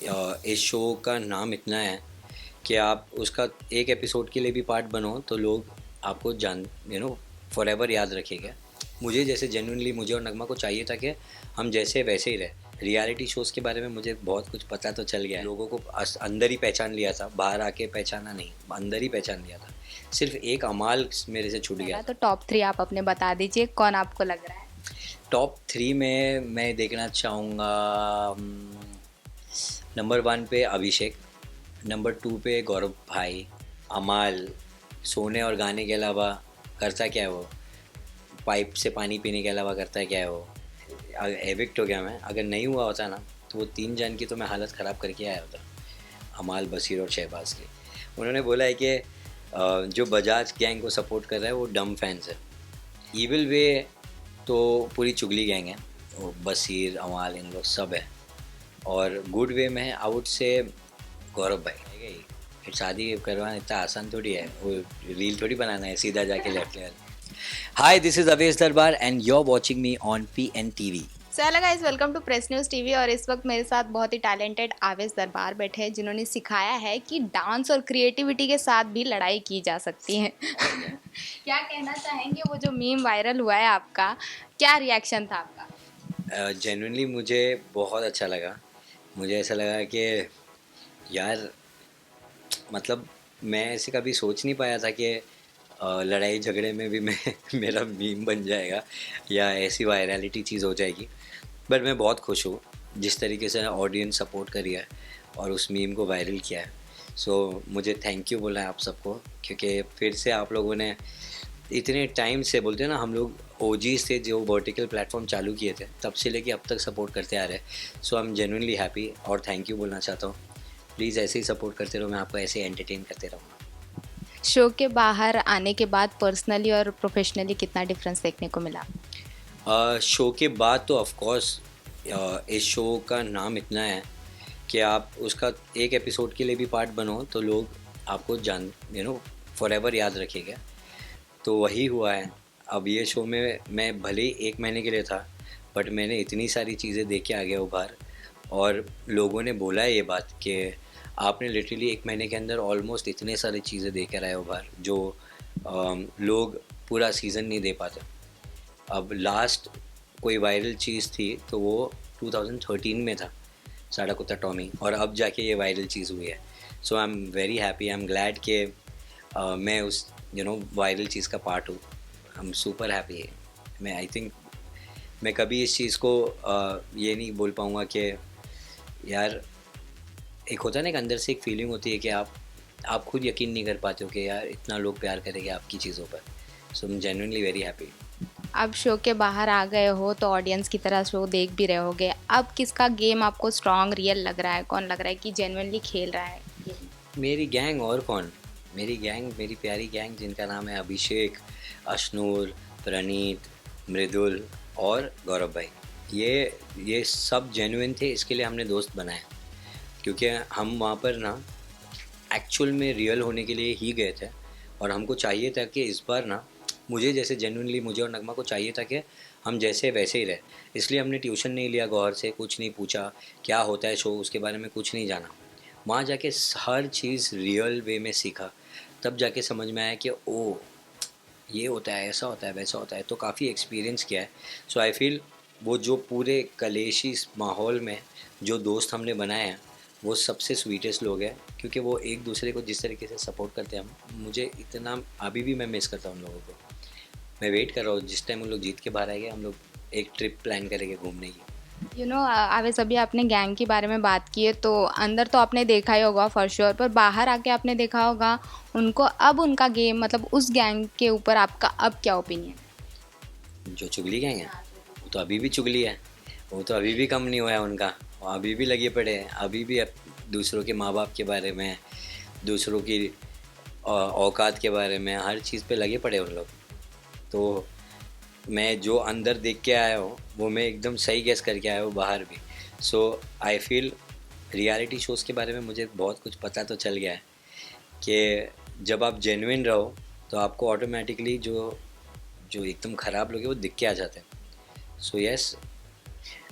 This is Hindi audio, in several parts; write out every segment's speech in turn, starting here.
इस शो का नाम इतना है कि आप उसका एक एपिसोड के लिए भी पार्ट बनो तो लोग आपको जान फॉर एवर याद रखेगा। मुझे जैसे जेन्युइनली मुझे और नगमा को चाहिए था कि हम जैसे वैसे ही रहे। रियलिटी शोज़ के बारे में मुझे बहुत कुछ पता तो चल गया है, लोगों को अंदर ही पहचान लिया था, बाहर आके पहचाना नहीं, अंदर ही पहचान लिया था। सिर्फ एक अमाल मेरे से छूट गया पहला था। तो टॉप 3 आप अपने बता दीजिए, कौन आपको लग रहा है? टॉप 3 में मैं देखना चाहूँगा, नंबर 1 पे अभिषेक, नंबर 2 पे गौरव भाई। अमाल सोने और गाने के अलावा करता क्या है वो, पाइप से पानी पीने के अलावा करता है क्या है वो। एविक्ट हो गया मैं, अगर नहीं हुआ होता ना तो वो 3 जन की तो मैं हालत ख़राब करके आया होता। अमाल, बसीर और शहबाज की। उन्होंने बोला है कि जो बजाज गैंग को सपोर्ट कर रहा है वो डम फैंस है। ईविल वे तो पूरी चुगली गैंग है, वो बसीर, अमाल, इन लोग सब है। और गुड वे में आउट से गौरव भाई है गई। शादी करवाना इतना आसान थोड़ी है, वो रील थोड़ी बनाना है सीधा जाके left level. Hi, this is Avesh Darbar and you are watching me on PN TV। So hello guys, welcome to press news TV. और इस वक्त मेरे साथ बहुत ही टैलेंटेड आवेश दरबार बैठे हैं, जिन्होंने सिखाया है कि डांस और क्रिएटिविटी के साथ भी लड़ाई की जा सकती है। क्या कहना चाहेंगे, वो जो मीम वायरल हुआ है आपका, क्या रिएक्शन था आपका? जेन्युइनली मुझे बहुत अच्छा लगा। मुझे ऐसा लगा कि यार, मतलब मैं ऐसे कभी सोच नहीं पाया था कि लड़ाई झगड़े में भी मैं मेरा मीम बन जाएगा या ऐसी वायरलिटी चीज़ हो जाएगी। बट मैं बहुत खुश हूँ जिस तरीके से ऑडियंस सपोर्ट करी है और उस मीम को वायरल किया है। सो मुझे थैंक यू बोलना है आप सबको, क्योंकि फिर से आप लोगों ने इतने टाइम से, बोलते हैं ना हम लोग ओजीज थे जो वर्टिकल प्लेटफॉर्म चालू किए थे, तब से लेके अब तक सपोर्ट करते आ रहे हैं। सो आई एम जेन्युइनली हैप्पी और थैंक यू बोलना चाहता हूँ। प्लीज़ ऐसे ही सपोर्ट करते रहो, मैं आपको ऐसे ही एंटरटेन करते रहूँगा। शो के बाहर आने के बाद पर्सनली और प्रोफेशनली कितना डिफरेंस देखने को मिला? शो के बाद तो ऑफ कोर्स इस शो का नाम इतना है कि आप उसका एक एपिसोड के लिए भी पार्ट बनो तो लोग आपको जान फॉर एवर याद रखेगा। तो वही हुआ है। अब ये शो में मैं भले ही 1 महीने के लिए था, बट मैंने इतनी सारी चीज़ें देख के आ गया उभार। और लोगों ने बोला है ये बात कि आपने लिटरली 1 महीने के अंदर ऑलमोस्ट इतने सारी चीज़ें देख कर आए उभार जो लोग पूरा सीज़न नहीं दे पाते। अब लास्ट कोई वायरल चीज़ थी तो वो 2013 में था, साड़ा कुत्ता टॉमी, और अब जाके ये वायरल चीज़ हुई है। So I am very happy, I am glad कि मैं उस वायरल चीज़ का पार्ट हूँ। I am super happy. मैं आई थिंक मैं कभी इस चीज़ को ये नहीं बोल पाऊँगा कि यार, एक होता है ना, एक अंदर से एक फीलिंग होती है कि आप खुद यकीन नहीं कर पाते हो कि यार इतना लोग प्यार करेंगे आपकी चीज़ों पर। So I am genuinely very happy. अब शो के बाहर आ गए हो तो ऑडियंस की तरह शो देख भी रहे होगे। अब किसका गेम आपको स्ट्रॉन्ग रियल लग रहा है? कौन लग रहा है कि जेन्युइनली खेल रहा है गेम? मेरी गैंग, और कौन? मेरी गैंग, मेरी प्यारी गैंग जिनका नाम है अभिषेक, अशनूर, प्रणीत, मृदुल और गौरव भाई। ये सब जेन्युइन थे, इसके लिए हमने दोस्त बनाए, क्योंकि हम वहाँ पर ना एक्चुअल में रियल होने के लिए ही गए थे। और हमको चाहिए था कि इस बार ना, मुझे जैसे जेन्युइनली मुझे और नगमा को चाहिए था कि हम जैसे वैसे ही रहे। इसलिए हमने ट्यूशन नहीं लिया, गौर से कुछ नहीं पूछा क्या होता है शो, उसके बारे में कुछ नहीं जाना। वहाँ जाके हर चीज़ रियल वे में सीखा, तब जाके समझ में आया कि ओ, ये होता है, ऐसा होता है, वैसा होता है। तो काफ़ी एक्सपीरियंस किया है। सो आई फील वो जो पूरे कलेशी माहौल में जो दोस्त हमने बनाए हैं वो सबसे स्वीटेस्ट लोग हैं, क्योंकि वो एक दूसरे को जिस तरीके से सपोर्ट करते हैं हम, मुझे इतना अभी भी मैं मिस करता हूँ उन लोगों को। मैं वेट कर रहा हूँ जिस टाइम उन लोग जीत के बाहर आएंगे, हम लोग एक ट्रिप प्लान करेंगे घूमने की। आवेश, अभी आपने गैंग के बारे में बात की है तो अंदर तो आपने देखा ही होगा फॉर श्योर, पर बाहर आके आपने देखा होगा उनको। अब उनका गेम, मतलब उस गैंग के ऊपर आपका अब क्या ओपिनियन जो चुगली गए हैं वो तो अभी भी चुगली है, वो तो अभी भी कम नहीं हुआ है उनका। वो अभी भी लगे पड़े हैं, अभी भी दूसरों के माँ बाप के बारे में, दूसरों की औकात के बारे में, हर चीज़ पे लगे पड़े उन लोग। तो मैं जो अंदर देख के आया हूँ वो मैं एकदम सही गेस करके आया हूँ बाहर भी। सो आई फील रियलिटी शोज़ के बारे में मुझे बहुत कुछ पता तो चल गया है कि जब आप जेन्युइन रहो तो आपको ऑटोमेटिकली जो जो एकदम ख़राब लोग हैं वो दिख के आ जाते हैं। सो यस,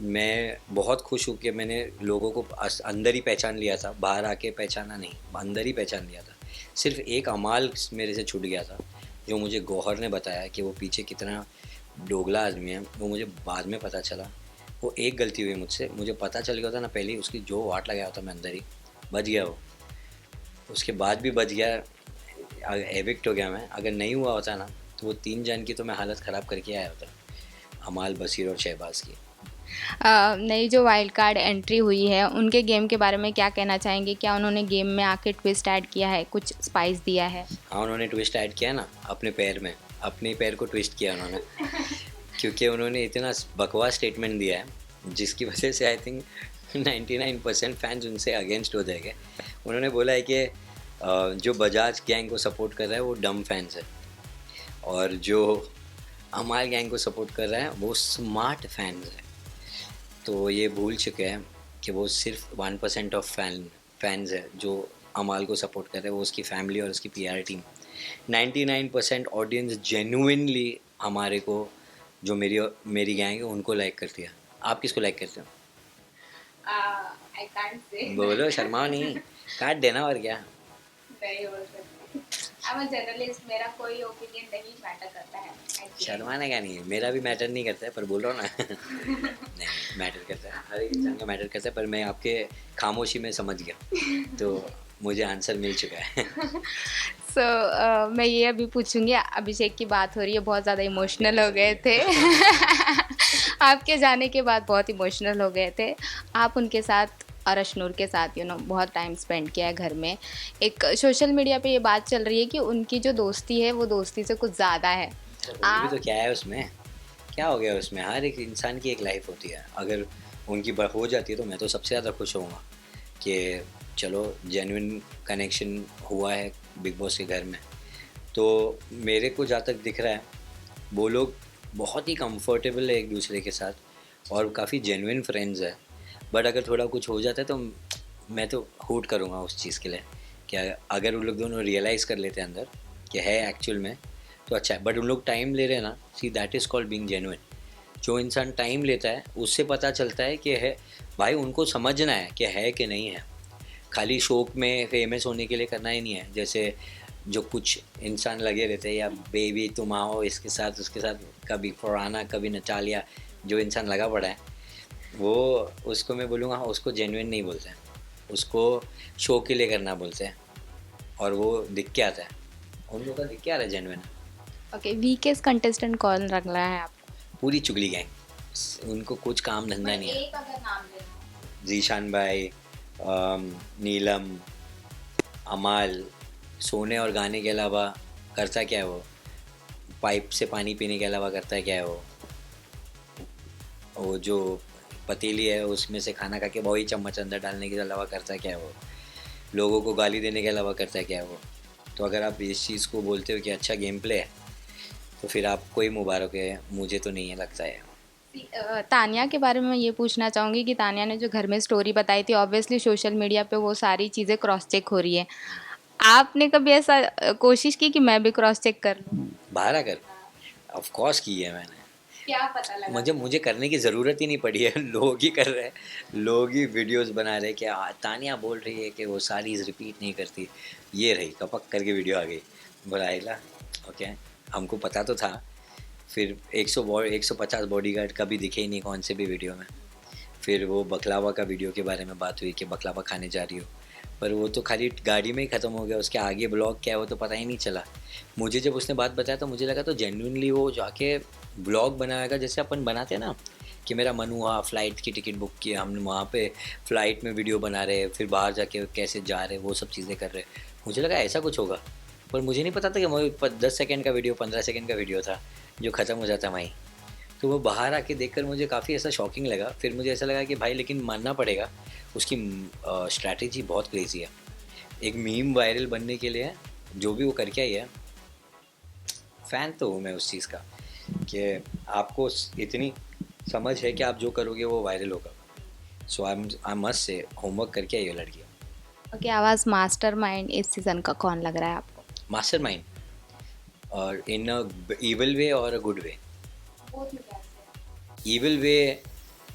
मैं बहुत खुश हूँ कि मैंने लोगों को अंदर ही पहचान लिया था, बाहर आके पहचाना नहीं, अंदर ही पहचान लिया था। सिर्फ एक अमाल मेरे से छूट गया था, जो मुझे गौहर ने बताया कि वो पीछे कितना दोगला आदमी है, वो मुझे बाद में पता चला। वो एक गलती हुई मुझसे, मुझे पता चल गया था ना पहले ही, उसकी जो वाट लगाया होता मैं अंदर ही बच गया। वो उसके बाद भी बच गया, एविक्ट हो गया मैं। अगर नहीं हुआ होता ना तो वो 3 जन की तो मैं हालत ख़राब करके आया होता, अमाल, बसीर और शहबाज की। नई जो वाइल्ड कार्ड एंट्री हुई है उनके गेम के बारे में क्या कहना चाहेंगे? क्या उन्होंने गेम में आके ट्विस्ट ऐड किया है, कुछ स्पाइस दिया है? हाँ, उन्होंने ट्विस्ट ऐड किया ना अपने पैर में, अपने पैर को ट्विस्ट किया उन्होंने। क्योंकि उन्होंने इतना बकवास स्टेटमेंट दिया है जिसकी वजह से आई थिंक 99% फैंस उनसे अगेंस्ट हो जाएंगे। उन्होंने बोला है कि जो बजाज गैंग को सपोर्ट कर रहा है वो डम फैंस है, और जो अमाल गैंग को सपोर्ट कर रहा है वो स्मार्ट फैंस है। तो ये भूल चुके हैं कि वो सिर्फ 1% ऑफ फैंस है जो अमाल को सपोर्ट कर रहे हैं, वो उसकी फैमिली और उसकी पीआर टीम। 99% ऑडियंस जेन्युइनली हमारे को, जो मेरी गैंग है उनको लाइक करती है। आप किसको लाइक करते हो? I can't say. बोलो, शर्माओ नहीं, काट देना और क्या। नहीं बोल सकती। I'm a journalist, मेरा कोई ओपिनियन नहीं मैटर करता है। शर्माने का नहीं है, मेरा भी मैटर नहीं करता है, पर बोल रहा हूँ ना। नहीं, मैटर करता है, हर एक इंसान का मैटर करता है, पर मैं आपके खामोशी में समझ गया, तो मुझे आंसर मिल चुका है। मैं ये अभी पूछूंगी, अभिषेक की बात हो रही है, बहुत ज़्यादा इमोशनल हो गए थे। आपके जाने के बाद बहुत इमोशनल हो गए थे। आप उनके साथ और अशनूर के साथ बहुत टाइम स्पेंड किया है घर में। एक सोशल मीडिया पे ये बात चल रही है कि उनकी जो दोस्ती है वो दोस्ती से कुछ ज़्यादा है। भी तो क्या है उसमें, क्या हो गया उसमें? हर एक इंसान की एक लाइफ होती है, अगर उनकी हो जाती है तो मैं तो सबसे ज़्यादा खुश होऊंगा कि चलो जेन्युइन कनेक्शन हुआ है बिग बॉस के घर में। तो मेरे को जहाँ तक दिख रहा है वो लोग बहुत ही कंफर्टेबल है एक दूसरे के साथ और काफ़ी जेन्युइन फ्रेंड्स है। बट अगर थोड़ा कुछ हो जाता है तो मैं तो हूट करूँगा उस चीज़ के लिए, क्या अगर उन लोग दोनों रियलाइज़ कर लेते हैं अंदर कि है एक्चुअल में तो अच्छा है। बट उन लोग टाइम ले रहे हैं ना, see that is called being genuine. जो इंसान टाइम लेता है उससे पता चलता है कि है भाई, उनको समझना है कि नहीं है। खाली शौक में फेमस होने के लिए करना ही नहीं है। जैसे जो कुछ इंसान लगे रहते हैं, या बेबी तुम आओ इसके साथ उसके साथ, कभी फरहाना कभी नटालिया, जो इंसान लगा पड़ा है वो, उसको मैं बोलूँगा उसको जेन्युइन नहीं बोलते हैं, उसको शो के लिए करना बोलते हैं, और वो दिख के आता है, उन लोगों का दिख के आ रहा है जेन्युइन। ओके, वीकेस्ट कंटेस्टेंट कौन लग रहा है आपको? पूरी चुगली गैंग, उनको कुछ काम धंधा नहीं है। एक अगर नाम लेना। जीशान भाई, नीलम, अमाल, सोने और गाने के अलावा करता क्या है वो? पाइप से पानी पीने के अलावा करता है क्या है वो जो पतीली है उसमें से खाना खा के वही चम्मच अंदर डालने के अलावा करता है क्या है वो? लोगों को गाली देने के अलावा करता है क्या है वो? तो अगर आप इस चीज़ को बोलते हो कि अच्छा गेम प्ले है तो फिर आपको ही मुबारक है, मुझे तो नहीं है लगता है। तानिया के बारे में ये पूछना चाहूँगी कि तानिया ने जो घर में स्टोरी बताई थी, ऑब्वियसली सोशल मीडिया पे वो सारी चीज़ें क्रॉस चेक हो रही है। आपने कभी ऐसा कोशिश की कि मैं भी क्रॉस चेक कर लूँ? बाहर आकर ऑफ कोर्स की है मैंने। क्या पता लगा? मुझे करने की ज़रूरत ही नहीं पड़ी है। लोग ही कर रहे हैं, लोग ही वीडियोस बना रहे हैं कि तानिया बोल रही है कि वो सारीज रिपीट नहीं करती। ये रही कपक करके वीडियो आ गई, बोला ओके, हमको पता तो था। फिर 150 बॉडीगार्ड कभी दिखे ही नहीं कौन से भी वीडियो में। फिर वो बकलावा का वीडियो के बारे में बात हुई कि बकलावा खाने जा रही हो, पर वो तो खाली गाड़ी में ही ख़त्म हो गया, उसके आगे ब्लॉग क्या है वो तो पता ही नहीं चला। मुझे जब उसने बात बताया तो मुझे लगा तो जेन्युइनली वो जाके ब्लॉग बनाएगा, जैसे अपन बनाते हैं ना कि मेरा मन हुआ फ़्लाइट की टिकट बुक की, हम वहाँ पे फ़्लाइट में वीडियो बना रहे, फिर बाहर जाके कैसे जा रहे, वो सब चीज़ें कर रहे। मुझे लगा ऐसा कुछ होगा, पर मुझे नहीं पता था कि वो 10 सेकेंड का वीडियो, 15 सेकेंड का वीडियो था जो ख़त्म हो जाता वहीं। तो वो बाहर आके देखकर मुझे काफ़ी ऐसा शॉकिंग लगा। फिर मुझे ऐसा लगा कि भाई लेकिन मानना पड़ेगा उसकी स्ट्रैटेजी बहुत क्रेज़ी है। एक मीम वायरल बनने के लिए जो भी वो करके आई है, फ़ैन तो हूँ मैं उस चीज़ का कि आपको इतनी समझ है कि आप जो करोगे वो वायरल होगा। सो आई मस्ट से होमवर्क करके आई है लड़की। ओके, आवाज़ मास्टरमाइंड इस सीज़न का कौन लग रहा है आपको? मास्टर माइंड, और इन अ इविल वे और अ गुड वे। ईविल वे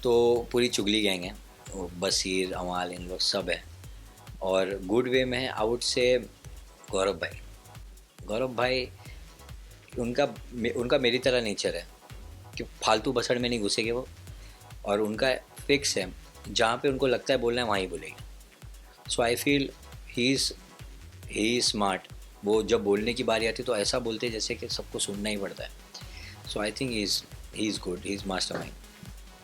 तो पूरी चुगली गैंग है, वो बसीर अमाल इन लोग सब है। और गुड वे में है आउट से गौरव भाई उनका उनका मेरी तरह नेचर है कि फालतू बसड़ में नहीं घुसेंगे वो, और उनका फिक्स है जहाँ पे उनको लगता है बोलना है वहाँ ही बोलेंगे। So I feel he is smart. वो जब बोलने की बारी आती है तो ऐसा बोलते हैं जैसे कि सबको सुनना ही पड़ता है। So I think he is good, he is mastermind.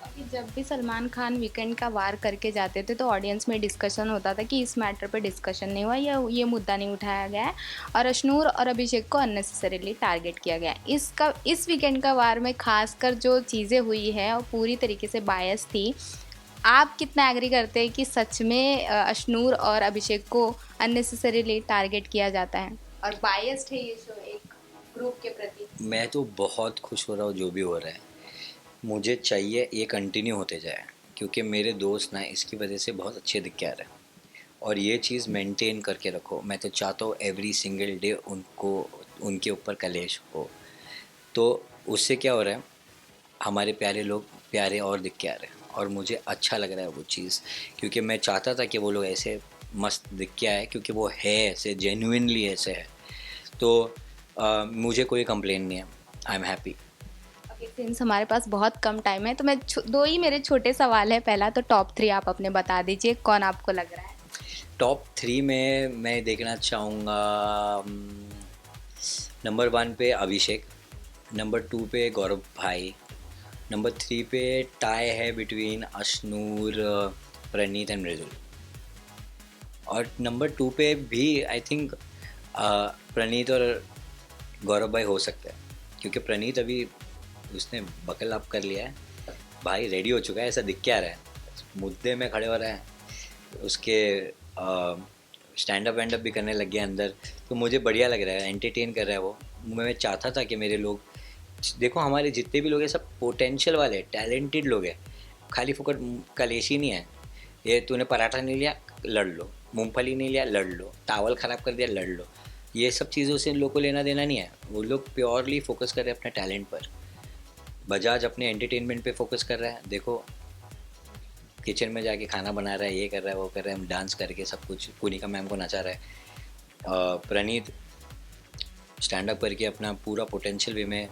अभी जब भी सलमान खान वीकेंड का वार करके जाते थे तो ऑडियंस में डिस्कशन होता था कि इस मैटर पे डिस्कशन नहीं हुआ या ये मुद्दा नहीं उठाया गया है और अशनूर और अभिषेक को अननेसेसरीली टारगेट किया गया है। इस वीकेंड का वार में खासकर जो चीज़ें हुई है वो पूरी तरीके से बायस थी। आप कितना एग्री करते हैं कि सच में अशनूर और अभिषेक को अननेसेसरीली टारगेट किया जाता है और बायस्ड है ये शो एक ग्रुप के प्रति? मैं तो बहुत खुश हो रहा हूँ जो भी हो रहा है। मुझे चाहिए ये कंटिन्यू होते जाए, क्योंकि मेरे दोस्त ना इसकी वजह से बहुत अच्छे दिख के आ रहे हैं और ये चीज़ मेंटेन करके रखो। मैं तो चाहता हूँ एवरी सिंगल डे उनको उनके ऊपर कलेश हो। तो उससे क्या हो रहा है, हमारे प्यारे लोग प्यारे और दिख के आ रहे हैं और मुझे अच्छा लग रहा है वो चीज़, क्योंकि मैं चाहता था कि वो लोग ऐसे मस्त दिख के आए, क्योंकि वो है ऐसे, जेन्युइनली ऐसे है। तो मुझे कोई कंप्लेन नहीं है, आई एम हैप्पी। सिंस हमारे पास बहुत कम टाइम है तो मैं दो ही मेरे छोटे सवाल है। पहला तो टॉप 3 आप अपने बता दीजिए, कौन आपको लग रहा है? टॉप 3 में मैं देखना चाहूँगा नंबर 1 पे अभिषेक, नंबर 2 पे गौरव भाई, नंबर 3 पे टाई है बिटवीन अशनूर, प्रणीत एंड मृदुल। और नंबर 2 पे भी आई थिंक प्रणीत और गौरव भाई हो सकता है, क्योंकि प्रणीत अभी उसने बकल अप कर लिया है भाई, रेडी हो चुका है, ऐसा दिख के आ रहा है, मुद्दे में खड़े हो रहा है, उसके स्टैंड अप वैंड अप भी करने लग गया अंदर। तो मुझे बढ़िया लग रहा है, एंटरटेन कर रहा है वो। मैं चाहता था कि मेरे लोग देखो, हमारे जितने भी लोग हैं सब पोटेंशियल वाले टैलेंटेड लोग हैं, खाली फुकट कलेशी नहीं है। ये तूने पराठा नहीं लिया लड़ लो, मूंगफली नहीं लिया लड़ लो, टावल ख़राब कर दिया लड़ लो, ये सब चीज़ों से इन लोग को लेना देना नहीं है। वो लोग प्योरली फोकस कर रहे हैं अपने टैलेंट पर। बजाज अपने एंटरटेनमेंट पे फोकस कर रहा है, देखो किचन में जाके खाना बना रहा है, ये कर रहा है वो कर रहा है, डांस करके सब कुछ पुनिका मैम को नचा रहा है। प्रणीत स्टैंड अप करके अपना पूरा पोटेंशियल वे में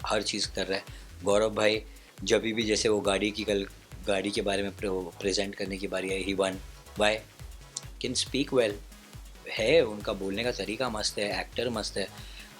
हर चीज़ कर रहा है। गौरव भाई जब भी जैसे वो गाड़ी के बारे में प्रेजेंट करने की बारी है, he one by can speak well, है उनका बोलने का तरीका मस्त है, एक्टर मस्त है,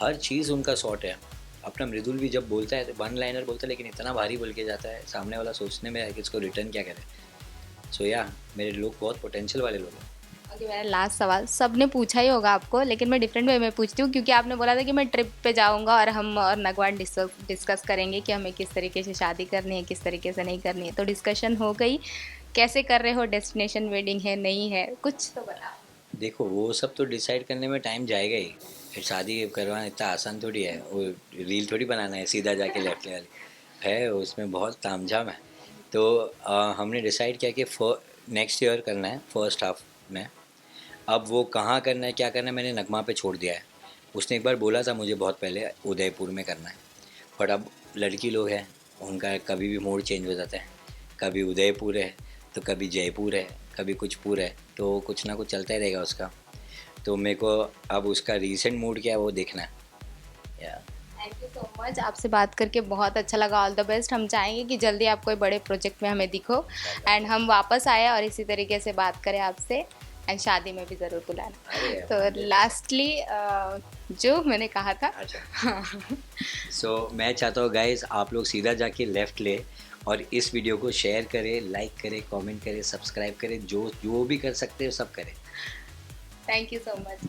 हर चीज़ उनका शॉर्ट है। अपना मृदुल भी जब बोलता है वन लाइनर बोलता है, लेकिन इतना भारी बोल के जाता है, सामने वाला सोचने में है कि इसको रिटर्न क्या करे। सो या मेरे लोग बहुत पोटेंशियल वाले लोग हैं। ओके, मेरा लास्ट सवाल सबने पूछा ही होगा आपको, लेकिन मैं डिफरेंट वे में पूछती हूँ, क्योंकि आपने बोला था कि मैं ट्रिप पे जाऊँगा और हम और नगवान डिस्कस करेंगे कि हमें किस तरीके से शादी करनी है, किस तरीके से नहीं करनी है। तो डिस्कशन हो गई, कैसे कर रहे हो, डेस्टिनेशन वेडिंग है नहीं है, कुछ तो बताओ। देखो वो सब तो डिसाइड करने में टाइम जाएगा ही, फिर शादी करवाना इतना आसान थोड़ी है, वो रील थोड़ी बनाना है सीधा जाके लेफ्ट ले वाली है, उसमें बहुत तामझाम है। तो हमने डिसाइड किया कि नेक्स्ट ईयर करना है फर्स्ट हाफ में। अब वो कहाँ करना है क्या करना है मैंने नगमा पे छोड़ दिया है। उसने एक बार बोला था मुझे बहुत पहले उदयपुर में करना है, बट अब लड़की लोग हैं, उनका कभी भी मूड चेंज हो जाता है, कभी उदयपुर है तो कभी जयपुर है, कभी कुछपुर है, तो कुछ ना कुछ चलता ही रहेगा उसका। तो मेरे को अब उसका रीसेंट मूड क्या है वो देखना है। थैंक यू सो मच, आपसे बात करके बहुत अच्छा लगा। All the best. हम चाहेंगे कि जल्दी आप कोई बड़े प्रोजेक्ट में हमें दिखो एंड हम वापस आए और इसी तरीके से बात करें आपसे, एंड शादी में भी ज़रूर बुलाना। तो लास्टली जो मैंने कहा था, अच्छा सो मैं चाहता हूँ गाइज आप लोग सीधा जाके लेफ़्ट ले और इस वीडियो को शेयर करें, लाइक करें, कमेंट करें, सब्सक्राइब करें, जो भी कर सकते हो सब करें। Thank you so much.